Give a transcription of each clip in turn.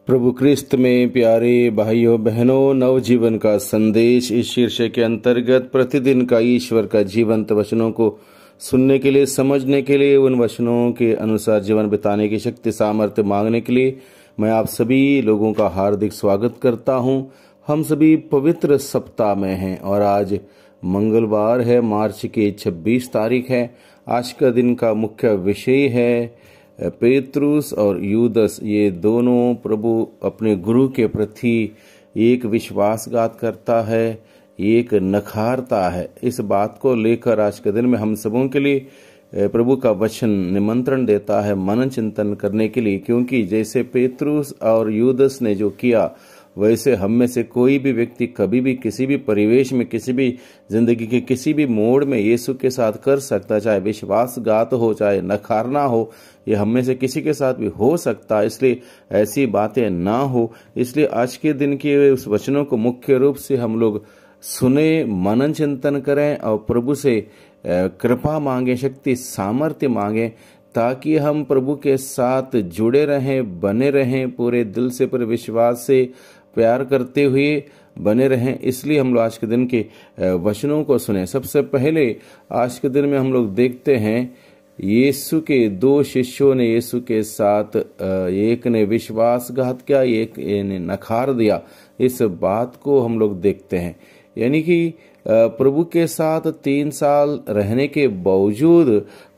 प्रभु क्रिस्त में प्यारे भाइयों बहनों, नवजीवन का संदेश इस शीर्षक के अंतर्गत प्रतिदिन का ईश्वर का जीवंत वचनों को सुनने के लिए, समझने के लिए, उन वचनों के अनुसार जीवन बिताने की शक्ति सामर्थ्य मांगने के लिए मैं आप सभी लोगों का हार्दिक स्वागत करता हूं। हम सभी पवित्र सप्ताह में हैं और आज मंगलवार है, मार्च की 26 तारीख है। आज का दिन का मुख्य विषय है पेतरुस और यूदस। ये दोनों प्रभु अपने गुरु के प्रति एक विश्वासघात करता है, एक नखारता है। इस बात को लेकर आज के दिन में हम सबों के लिए प्रभु का वचन निमंत्रण देता है मनन चिंतन करने के लिए, क्योंकि जैसे पेतरुस और यूदस ने जो किया वैसे हम में से कोई भी व्यक्ति कभी भी किसी भी परिवेश में, किसी भी जिंदगी के किसी भी मोड़ में यीशु के साथ कर सकता। चाहे विश्वासघात हो, चाहे नकारना हो, ये हम में से किसी के साथ भी हो सकता है। इसलिए ऐसी बातें ना हो, इसलिए आज के दिन के उस वचनों को मुख्य रूप से हम लोग सुने, मनन चिंतन करें और प्रभु से कृपा मांगे, शक्ति सामर्थ्य मांगे, ताकि हम प्रभु के साथ जुड़े रहें, बने रहें, पूरे दिल से, पूरे विश्वास से प्यार करते हुए बने रहें। इसलिए हम लोग आज के दिन के वचनों को सुने। सबसे पहले आज के दिन में हम लोग देखते हैं यीशु के दो शिष्यों ने यीशु के साथ, एक ने विश्वासघात किया, एक ने नकार दिया। इस बात को हम लोग देखते हैं, यानी कि प्रभु के साथ 3 साल रहने के बावजूद,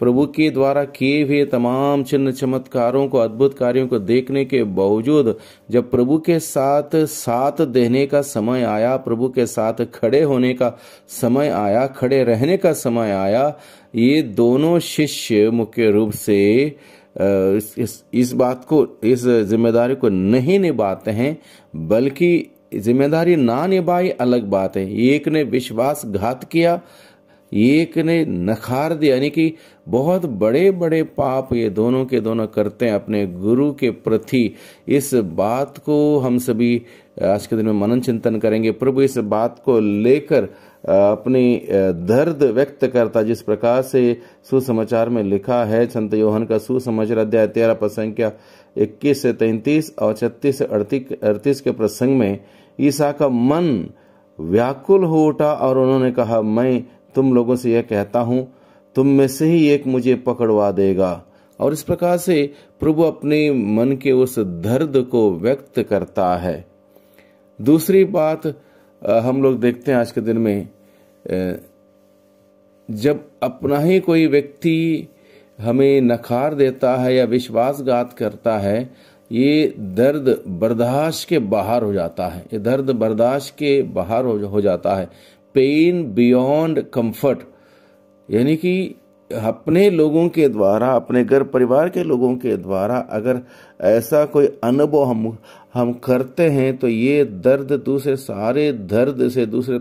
प्रभु के द्वारा किए हुए तमाम चिन्ह चमत्कारों को, अद्भुत कार्यों को देखने के बावजूद जब प्रभु के साथ साथ देने का समय आया, प्रभु के साथ खड़े होने का समय आया, खड़े रहने का समय आया, ये दोनों शिष्य मुख्य रूप से इस बात को, इस जिम्मेदारी को नहीं निभाते हैं, बल्कि जिम्मेदारी ना निभाई अलग बात है। एक ने विश्वासघात किया, एक ने नकार दिया, यानी कि बहुत बड़े बड़े पाप ये दोनों के दोनों करते हैं अपने गुरु के प्रति। इस बात को हम सभी आज के दिन में मनन चिंतन करेंगे। प्रभु इस बात को लेकर अपनी दर्द व्यक्त करता, जिस प्रकार से सुसमाचार में लिखा है, संत यूहन्ना का सुसमाचार अध्याय 13 पद संख्या 21 से 33 और 36 से 38 के प्रसंग में ईसा का मन व्याकुल हो उठा और उन्होंने कहा, मैं तुम लोगों से यह कहता हूं, तुम में से ही एक मुझे पकड़वा देगा। और इस प्रकार से प्रभु अपने मन के उस दर्द को व्यक्त करता है। दूसरी बात हम लोग देखते हैं आज के दिन में, जब अपना ही कोई व्यक्ति हमें नकार देता है या विश्वासघात करता है, ये दर्द बर्दाश्त के बाहर हो जाता है। ये दर्द बर्दाश्त के बाहर हो जाता है। पेन बियॉन्ड कंफर्ट, यानी कि अपने लोगों के द्वारा, अपने घर परिवार के लोगों के द्वारा अगर ऐसा कोई अनुभव हम करते हैं, तो ये दर्द दूसरे सारे दर्द से, दूसरे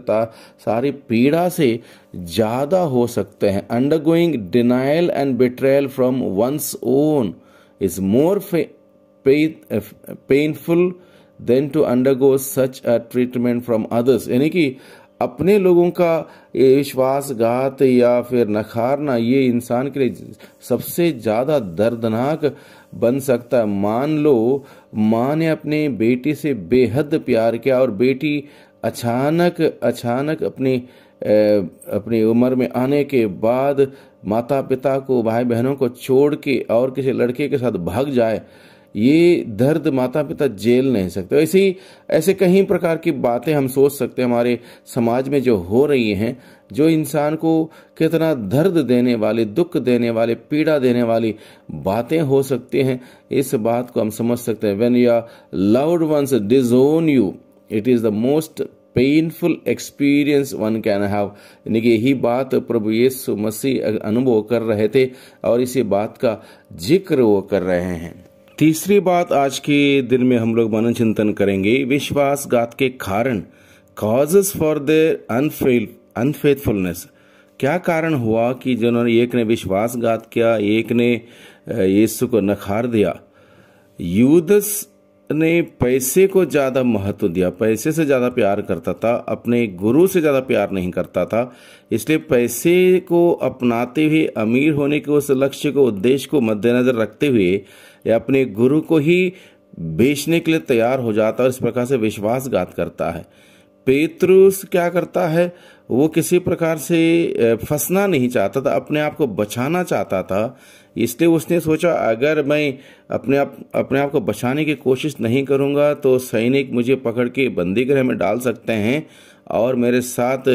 सारी पीड़ा से ज्यादा हो सकते हैं। Undergoing denial and betrayal from one's own is more painful than to undergo such a treatment from others, यानी कि अपने लोगों का विश्वासघात या फिर नकारना, ये इंसान के लिए सबसे ज्यादा दर्दनाक बन सकता है। मान लो माँ ने अपने बेटी से बेहद प्यार किया और बेटी अचानक अपनी उम्र में आने के बाद माता पिता को, भाई बहनों को छोड़ के और किसी लड़के के साथ भाग जाए, ये दर्द माता पिता झेल नहीं सकते। ऐसे कई प्रकार की बातें हम सोच सकते हैं हमारे समाज में जो हो रही हैं, जो इंसान को कितना दर्द देने वाली, दुख देने वाली, पीड़ा देने वाली बातें हो सकती हैं। इस बात को हम समझ सकते हैं। When your loved ones disown you, it is the most painful experience one can have, यानी कि यही बात प्रभु यीशु मसीह अनुभव कर रहे थे और इसी बात का जिक्र वो कर रहे हैं। तीसरी बात आज के दिन में हम लोग मनन चिंतन करेंगे, विश्वासघात के कारण, कॉजेस फॉर देयर अनफेथफुलनेस। क्या कारण हुआ कि जिन्होंने, एक ने विश्वासघात किया, एक ने यीशु को नकार दिया। यूदस ने पैसे को ज्यादा महत्व दिया, पैसे से ज्यादा प्यार करता था, अपने गुरु से ज्यादा प्यार नहीं करता था। इसलिए पैसे को अपनाते हुए, अमीर होने के उस लक्ष्य को, उद्देश्य को मद्देनजर रखते हुए, या अपने गुरु को ही बेचने के लिए तैयार हो जाता है और इस प्रकार से विश्वासघात करता है। पेतरुस क्या करता है, वो किसी प्रकार से फंसना नहीं चाहता था, अपने आप को बचाना चाहता था। इसलिए उसने सोचा अगर मैं अपने आप को बचाने की कोशिश नहीं करूंगा तो सैनिक मुझे पकड़ के बंदी गृह में डाल सकते हैं और मेरे साथ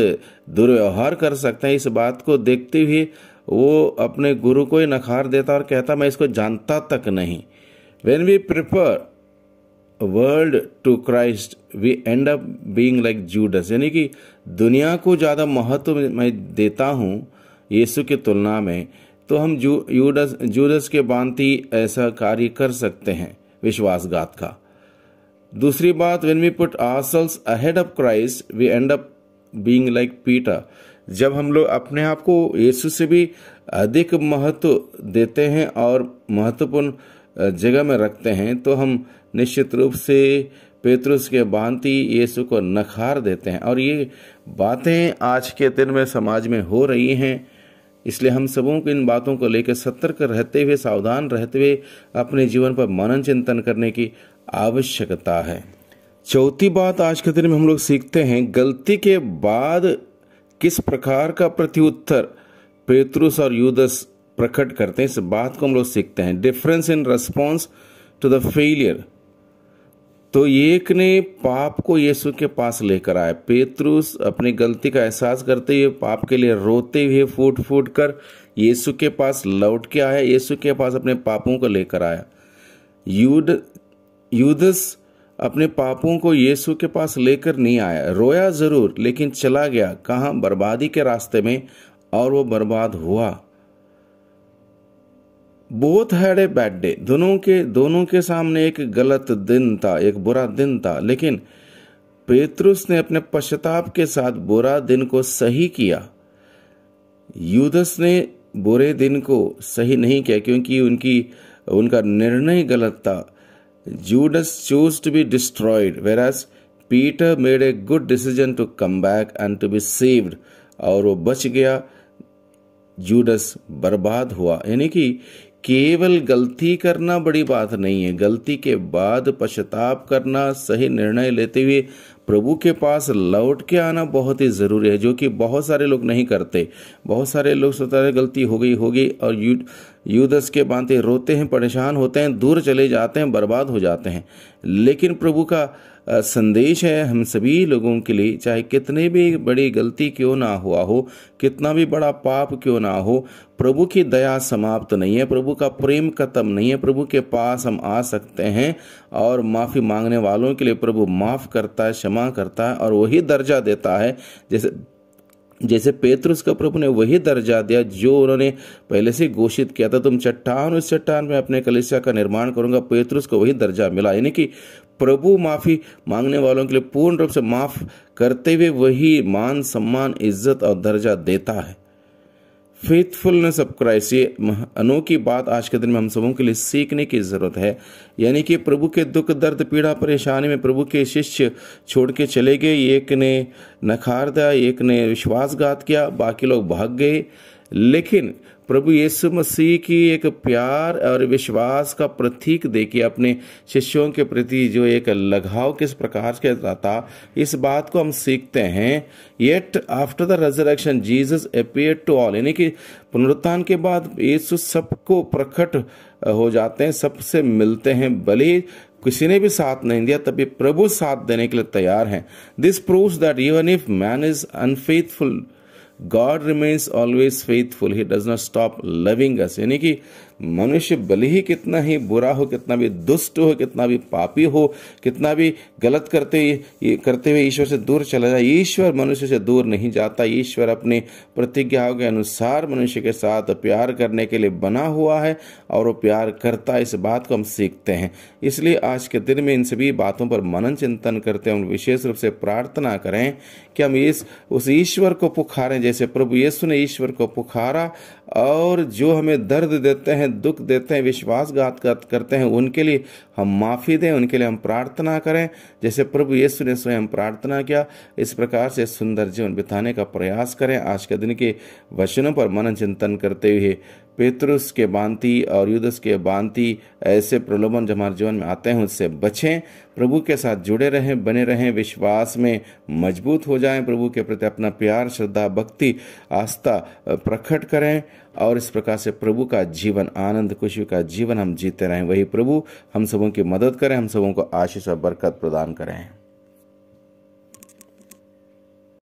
दुर्व्यवहार कर सकते हैं। इस बात को देखते हुए वो अपने गुरु को ही नकार देता और कहता मैं इसको जानता तक नहीं। When we prefer world to Christ we end up being like Judas, यानी कि दुनिया को ज़्यादा महत्व मैं देता हूँ यीशु की तुलना में, तो हम जूडस के भांति ऐसा कार्य कर सकते हैं विश्वासघात का। दूसरी बात, when we put ourselves ahead of Christ we end up being like Peter. जब हम लोग अपने आप को यीशु से भी अधिक महत्व देते हैं और महत्वपूर्ण जगह में रखते हैं तो हम निश्चित रूप से पेतरुस के भांति यीशु को नकार देते हैं। और ये बातें आज के दिन में समाज में हो रही हैं, इसलिए हम सबों को इन बातों को लेकर सतर्क रहते हुए, सावधान रहते हुए अपने जीवन पर मनन चिंतन करने की आवश्यकता है। चौथी बात आज के दिन में हम लोग सीखते हैं, गलती के बाद किस प्रकार का प्रत्युत्तर पेतरुस और यूदस प्रकट करते हैं, इस बात को हम लोग सीखते हैं। Difference in response to the failure. तो एक ने पाप को यीशु के पास लेकर आया। पेतरुस अपनी गलती का एहसास करते हुए, पाप के लिए रोते हुए, फूट फूट कर यीशु के पास लौट के आया, यीशु के पास अपने पापों को लेकर आया। यूदस अपने पापों को यीशु के पास लेकर नहीं आया, रोया जरूर लेकिन चला गया कहाँ, बर्बादी के रास्ते में, और वो बर्बाद हुआ। Both had a bad day. दोनों के सामने एक गलत दिन था, एक बुरा दिन था, लेकिन पेतरुस ने अपने पश्चाताप के साथ बुरा दिन को सही किया। यूदस ने बुरे दिन को सही नहीं किया क्योंकि उनका निर्णय गलत था। Judas chose to be destroyed, whereas Peter made a good decision to come back and to be saved. और वो बच गया, जूडस बर्बाद हुआ। यानी कि केवल गलती करना बड़ी बात नहीं है, गलती के बाद पश्चाताप करना, सही निर्णय लेते हुए प्रभु के पास लौट के आना बहुत ही जरूरी है, जो कि बहुत सारे लोग नहीं करते। बहुत सारे लोग सोचते हैं गलती हो गई और यूदस के भांति रोते हैं, परेशान होते हैं, दूर चले जाते हैं, बर्बाद हो जाते हैं। लेकिन प्रभु का संदेश है हम सभी लोगों के लिए, चाहे कितनी भी बड़ी गलती क्यों ना हुआ हो, कितना भी बड़ा पाप क्यों ना हो, प्रभु की दया समाप्त नहीं है, प्रभु का प्रेम खत्म नहीं है। प्रभु के पास हम आ सकते हैं और माफी मांगने वालों के लिए प्रभु माफ करता है, क्षमा करता है और वही दर्जा देता है जैसे पेतरुस का प्रभु ने वही दर्जा दिया जो उन्होंने पहले से घोषित किया था, तुम चट्टान, इस चट्टान में अपने कलीसिया का निर्माण करूंगा। पेतरुस को वही दर्जा मिला, यानी कि प्रभु माफी मांगने वालों के लिए पूर्ण रूप से माफ करते हुए वही मान, सम्मान, इज्जत और दर्जा देता है। फेथफुलनेस ऑफ क्राइस्ट, ये अनोखी बात आज के दिन में हम सबों के लिए सीखने की जरूरत है। यानी कि प्रभु के दुख, दर्द, पीड़ा, परेशानी में प्रभु के शिष्य छोड़ के चले गए। एक ने नकार दिया, एक ने विश्वासघात किया, बाकी लोग भाग गए। लेकिन प्रभु यीशु मसीह की एक प्यार और विश्वास का प्रतीक देखिए, अपने शिष्यों के प्रति जो एक लगाव किस प्रकार से था, इस बात को हम सीखते हैं। Yet after the resurrection Jesus appeared to all, यानी कि पुनरुत्थान के बाद यीशु सबको प्रकट हो जाते हैं, सबसे मिलते हैं। भले किसी ने भी साथ नहीं दिया तभी प्रभु साथ देने के लिए तैयार हैं। This proves that even if man is unfaithful, God remains always faithful. He does not stop loving us. यानी कि मनुष्य भले ही कितना ही बुरा हो, कितना भी दुष्ट हो, कितना भी पापी हो, कितना भी गलत करते हुए ईश्वर से दूर चला जाए, ईश्वर मनुष्य से दूर नहीं जाता। ईश्वर अपने प्रतिज्ञाओं के अनुसार मनुष्य के साथ प्यार करने के लिए बना हुआ है और वो प्यार करता है। इस बात को हम सीखते हैं। इसलिए आज के दिन में इन सभी बातों पर मनन चिंतन करते हैं। विशेष रूप से प्रार्थना करें कि हम उस ईश्वर को पुकारें जैसे प्रभु यीशु ने ईश्वर को पुकारा, और जो हमें दर्द देते हैं, दुख देते हैं, विश्वासघात करते हैं, उनके लिए हम माफी दें, उनके लिए हम प्रार्थना करें जैसे प्रभु यीशु ने स्वयं प्रार्थना किया। इस प्रकार से सुंदर जीवन बिताने का प्रयास करें। आज के दिन के वचनों पर मनन चिंतन करते हुए पेतरुस के भांति और युदस के भांति ऐसे प्रलोभन जो हमारे जीवन में आते हैं उससे बचें, प्रभु के साथ जुड़े रहें, बने रहें, विश्वास में मजबूत हो जाएं, प्रभु के प्रति अपना प्यार, श्रद्धा, भक्ति, आस्था प्रकट करें और इस प्रकार से प्रभु का जीवन, आनंद खुशी का जीवन हम जीते रहें। वही प्रभु हम सबों की मदद करें, हम सबों को आशीष और बरकत प्रदान करें।